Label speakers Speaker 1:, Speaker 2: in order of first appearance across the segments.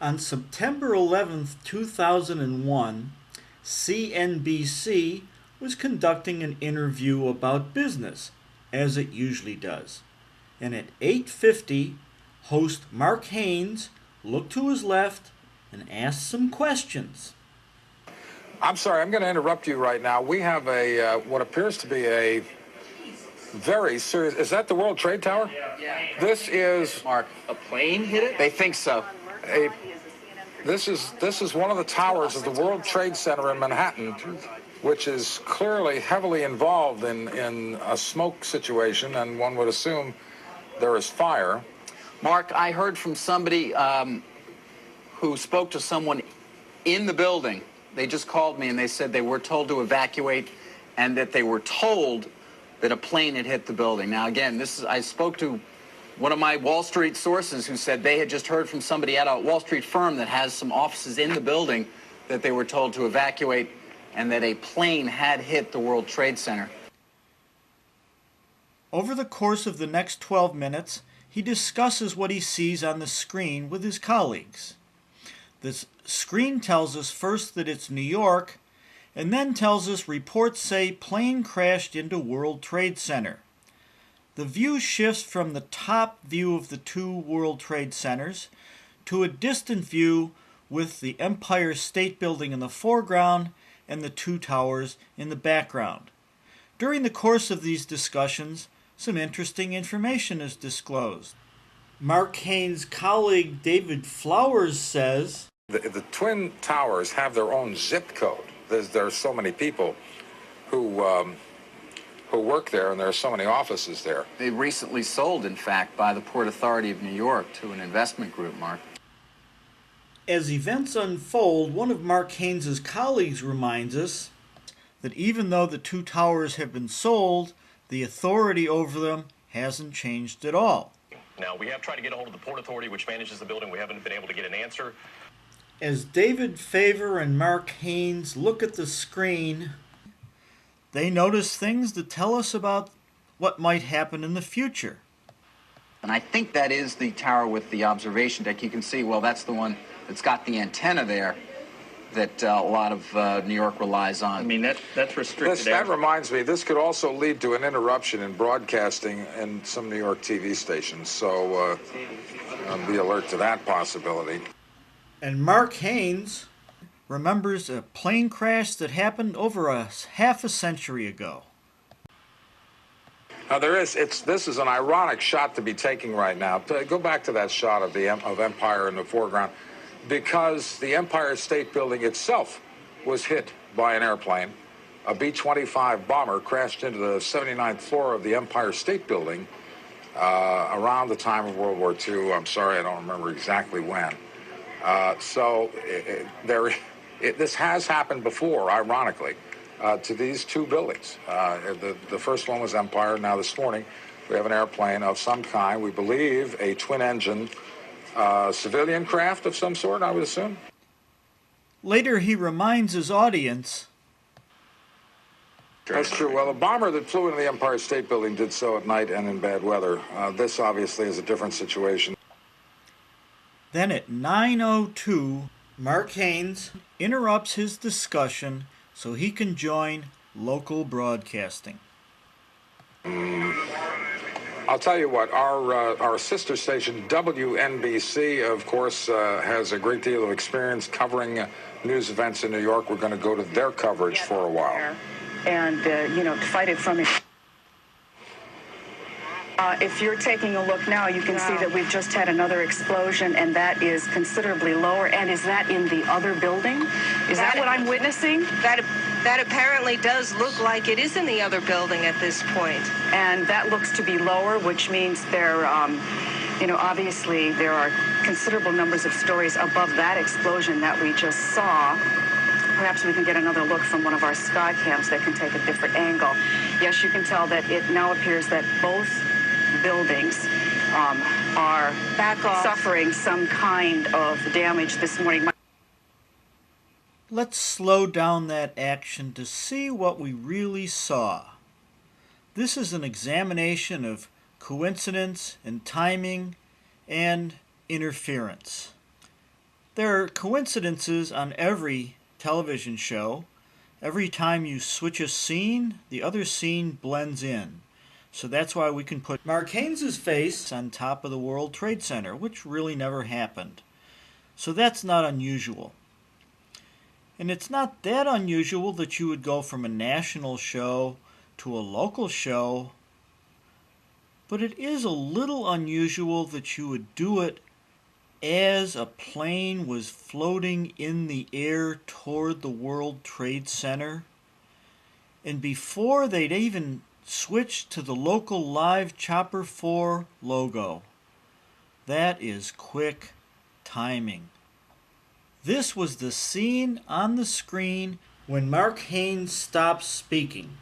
Speaker 1: On September 11th, 2001, CNBC was conducting an interview about business, as it usually does. And at 8:50, host Mark Haines looked to his left and asked some questions.
Speaker 2: I'm sorry, I'm going to interrupt you right now. We have what appears to be a very serious... Is that the World Trade Tower?
Speaker 3: Yeah.
Speaker 2: This is...
Speaker 3: Mark, a plane hit it?
Speaker 4: They think so.
Speaker 2: This is one of the towers of the World Trade Center in Manhattan, which is clearly heavily involved in a smoke situation, and one would assume there is fire.
Speaker 4: Mark, I heard from somebody who spoke to someone in the building. They just called me and they said they were told to evacuate and that they were told that a plane had hit the building. Now, again, I spoke to one of my Wall Street sources who said they had just heard from somebody at a Wall Street firm that has some offices in the building that they were told to evacuate and that a plane had hit the World Trade Center.
Speaker 1: Over the course of the next 12 minutes, he discusses what he sees on the screen with his colleagues. The screen tells us first that it's New York, and then tells us reports say plane crashed into World Trade Center. The view shifts from the top view of the two World Trade Centers to a distant view with the Empire State Building in the foreground and the two towers in the background. During the course of these discussions, some interesting information is disclosed. Mark Haines' colleague David Flowers says,
Speaker 2: The Twin Towers have their own zip code. There's so many people who work there, and there are so many offices there.
Speaker 4: They recently sold, in fact, by the Port Authority of New York to an investment group, Mark.
Speaker 1: As events unfold, one of Mark Haines' colleagues reminds us that even though the two towers have been sold, the authority over them hasn't changed at all.
Speaker 5: Now, we have tried to get a hold of the Port Authority, which manages the building. We haven't been able to get an answer.
Speaker 1: As David Favor and Mark Haines look at the screen, they notice things that tell us about what might happen in the future.
Speaker 4: And I think that is the tower with the observation deck. You can see, well, that's the one that's got the antenna there that a lot of New York relies on.
Speaker 3: I mean, that's restricted.
Speaker 2: That reminds me, this could also lead to an interruption in broadcasting in some New York TV stations, so be alert to that possibility.
Speaker 1: And Mark Haines remembers a plane crash that happened over half a century ago.
Speaker 2: Now this is an ironic shot to be taking right now. Go back to that shot of Empire in the foreground, because the Empire State Building itself was hit by an airplane. A B-25 bomber crashed into the 79th floor of the Empire State Building around the time of World War II. I'm sorry, I don't remember exactly when. This has happened before, ironically, to these two buildings. The first one was Empire. Now this morning, we have an airplane of some kind. We believe a twin-engine civilian craft of some sort, I would assume.
Speaker 1: Later, he reminds his audience,
Speaker 2: that's true. Well, the bomber that flew into the Empire State Building did so at night and in bad weather. This obviously is a different situation.
Speaker 1: Then at 9:02, Mark Haines interrupts his discussion so he can join local broadcasting.
Speaker 2: I'll tell you what, our sister station, WNBC, of course, has a great deal of experience covering news events in New York. We're going to go to their coverage for a while.
Speaker 6: And, fight it from it. If you're taking a look now, you can see that we've just had another explosion, and that is considerably lower. And is that in the other building? Is that what I'm witnessing?
Speaker 7: That apparently does look like it is in the other building at this point.
Speaker 6: And that looks to be lower, which means there, obviously there are considerable numbers of stories above that explosion that we just saw. Perhaps we can get another look from one of our sky cams that can take a different angle. Yes, you can tell that it now appears that both buildings are suffering some kind of damage this morning.
Speaker 1: Let's slow down that action to see what we really saw. This is an examination of coincidence and timing and interference. There are coincidences on every television show. Every time you switch a scene, the other scene blends in. So that's why we can put Mark Haines' face on top of the World Trade Center, which really never happened. So that's not unusual. And it's not that unusual that you would go from a national show to a local show, but it is a little unusual that you would do it as a plane was floating in the air toward the World Trade Center, and before they'd even switched to the local live Chopper 4 logo. That is quick timing. This was the scene on the screen when Mark Haines stopped speaking.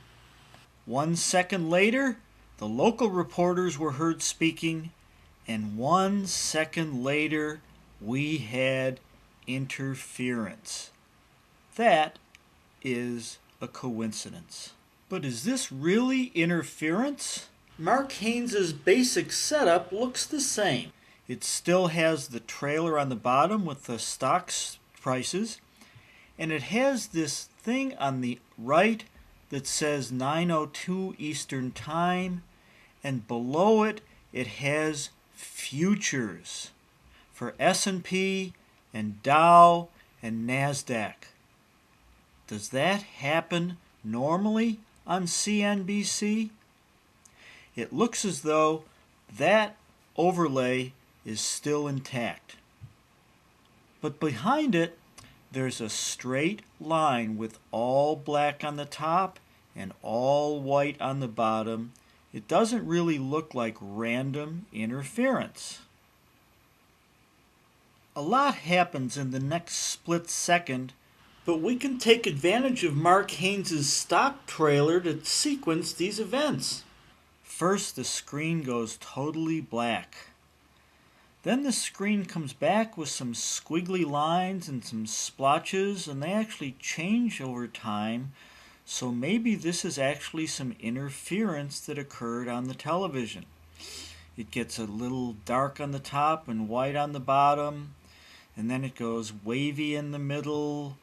Speaker 1: 1 second later, the local reporters were heard speaking, and 1 second later, we had interference. That is a coincidence. But is this really interference? Mark Haines' basic setup looks the same. It still has the trailer on the bottom with the stocks prices, and it has this thing on the right that says 9:02 Eastern Time, and below it, it has futures for S&P and Dow and NASDAQ. Does that happen normally on CNBC? It looks as though that overlay is still intact. But behind it, there's a straight line with all black on the top and all white on the bottom. It doesn't really look like random interference. A lot happens in the next split second, but we can take advantage of Mark Haines' stock trailer to sequence these events. First, the screen goes totally black. Then the screen comes back with some squiggly lines and some splotches, and they actually change over time. So maybe this is actually some interference that occurred on the television. It gets a little dark on the top and white on the bottom, and then it goes wavy in the middle,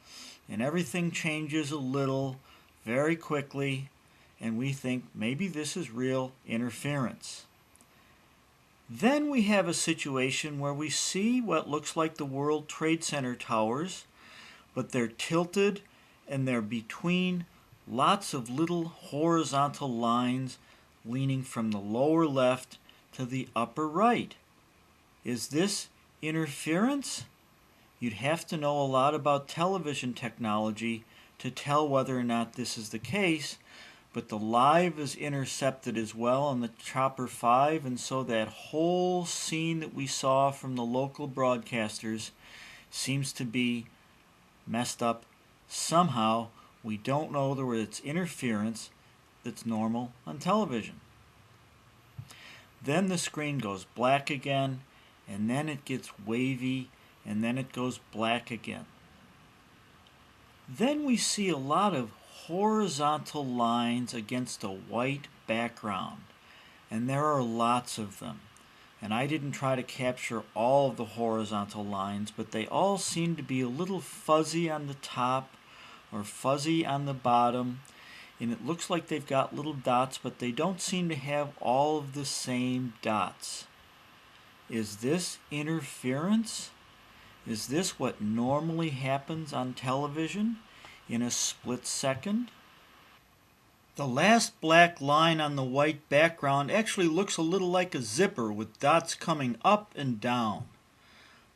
Speaker 1: and everything changes a little very quickly, and we think maybe this is real interference. Then we have a situation where we see what looks like the World Trade Center towers, but they're tilted and they're between lots of little horizontal lines leaning from the lower left to the upper right. Is this interference? You'd have to know a lot about television technology to tell whether or not this is the case, but the live is intercepted as well on the Chopper 5, and so that whole scene that we saw from the local broadcasters seems to be messed up somehow. We don't know whether it's interference that's normal on television. Then the screen goes black again, and then it gets wavy, and then it goes black again. Then we see a lot of horizontal lines against a white background, and there are lots of them. And I didn't try to capture all of the horizontal lines, but they all seem to be a little fuzzy on the top or fuzzy on the bottom, and it looks like they've got little dots, but they don't seem to have all of the same dots. Is this interference? Is this what normally happens on television in a split second? The last black line on the white background actually looks a little like a zipper with dots coming up and down.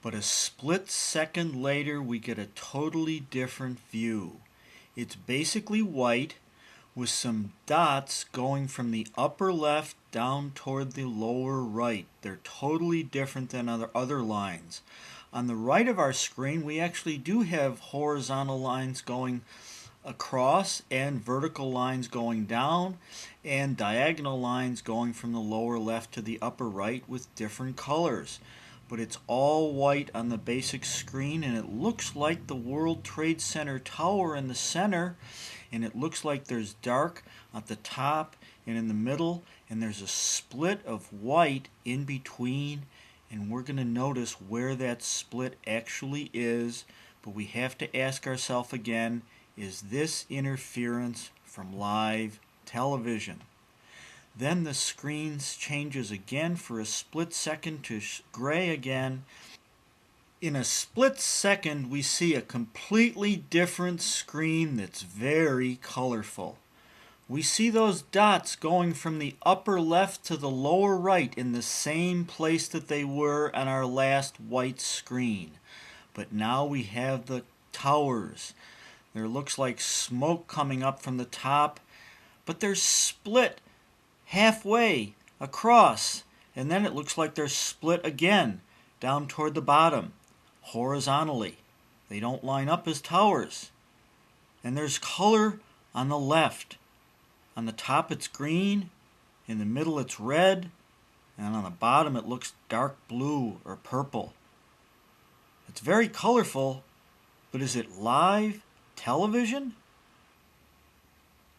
Speaker 1: But a split second later, we get a totally different view. It's basically white with some dots going from the upper left down toward the lower right. They're totally different than other lines. On the right of our screen, we actually do have horizontal lines going across and vertical lines going down and diagonal lines going from the lower left to the upper right with different colors. But it's all white on the basic screen, and it looks like the World Trade Center tower in the center, and it looks like there's dark at the top and in the middle, and there's a split of white in between, and we're going to notice where that split actually is, but we have to ask ourselves again, is this interference from live television? Then the screen changes again for a split second to gray again. In a split second, we see a completely different screen that's very colorful. We see those dots going from the upper left to the lower right in the same place that they were on our last white screen. But now we have the towers. There looks like smoke coming up from the top, but they're split halfway across, and then it looks like they're split again down toward the bottom horizontally. They don't line up as towers. And there's color on the left. On the top it's green, in the middle it's red, and on the bottom it looks dark blue or purple. It's very colorful, but is it live television?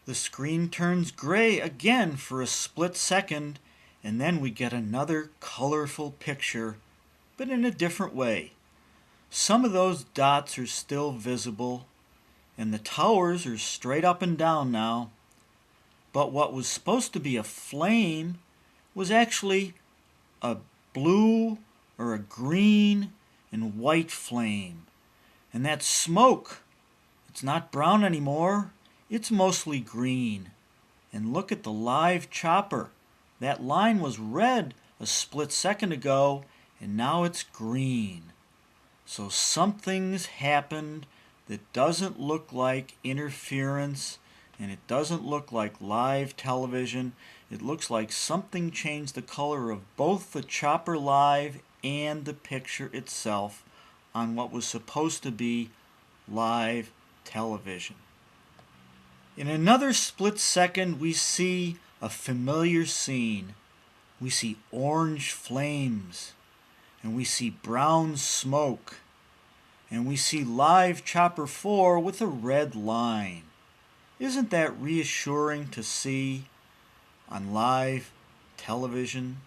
Speaker 1: The screen turns gray again for a split second, and then we get another colorful picture, but in a different way. Some of those dots are still visible, and the towers are straight up and down now. But what was supposed to be a flame was actually a blue or a green and white flame. And that smoke, it's not brown anymore, it's mostly green. And look at the live chopper. That line was red a split second ago, and now it's green. So something's happened that doesn't look like interference, and it doesn't look like live television. It looks like something changed the color of both the chopper live and the picture itself on what was supposed to be live television. In another split second, we see a familiar scene. We see orange flames, and we see brown smoke, and we see live chopper 4 with a red line. Isn't that reassuring to see on live television?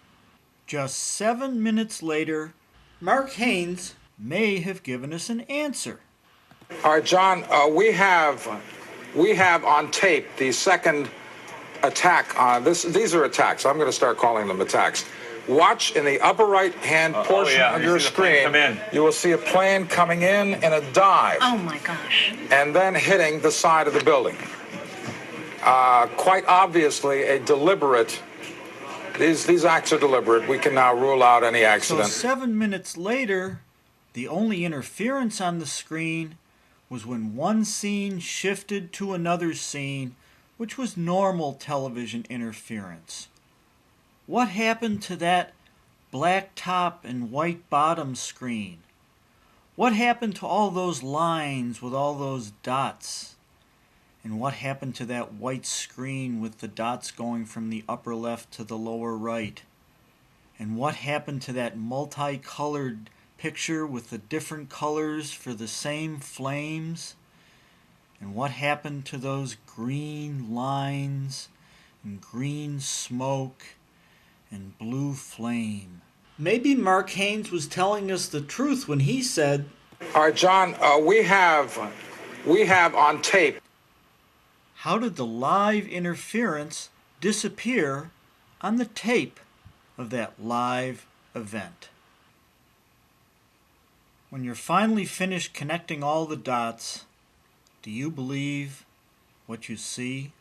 Speaker 1: Just 7 minutes later, Mark Haines may have given us an answer.
Speaker 2: All right, John, we have on tape the second attack on this. These are attacks. I'm going to start calling them attacks. Watch in the upper right-hand portion of your screen. You will see a plane coming in a dive.
Speaker 7: Oh, my gosh.
Speaker 2: And then hitting the side of the building. Quite obviously a deliberate. These acts are deliberate. We can now rule out any accident.
Speaker 1: So 7 minutes later, the only interference on the screen was when one scene shifted to another scene, which was normal television interference. What happened to that black top and white bottom screen? What happened to all those lines with all those dots? And what happened to that white screen with the dots going from the upper left to the lower right? And what happened to that multicolored picture with the different colors for the same flames? And what happened to those green lines and green smoke and blue flame? Maybe Mark Haines was telling us the truth when he said,
Speaker 2: all right, John, we have on tape.
Speaker 1: How did the live interference disappear on the tape of that live event? When you're finally finished connecting all the dots, do you believe what you see?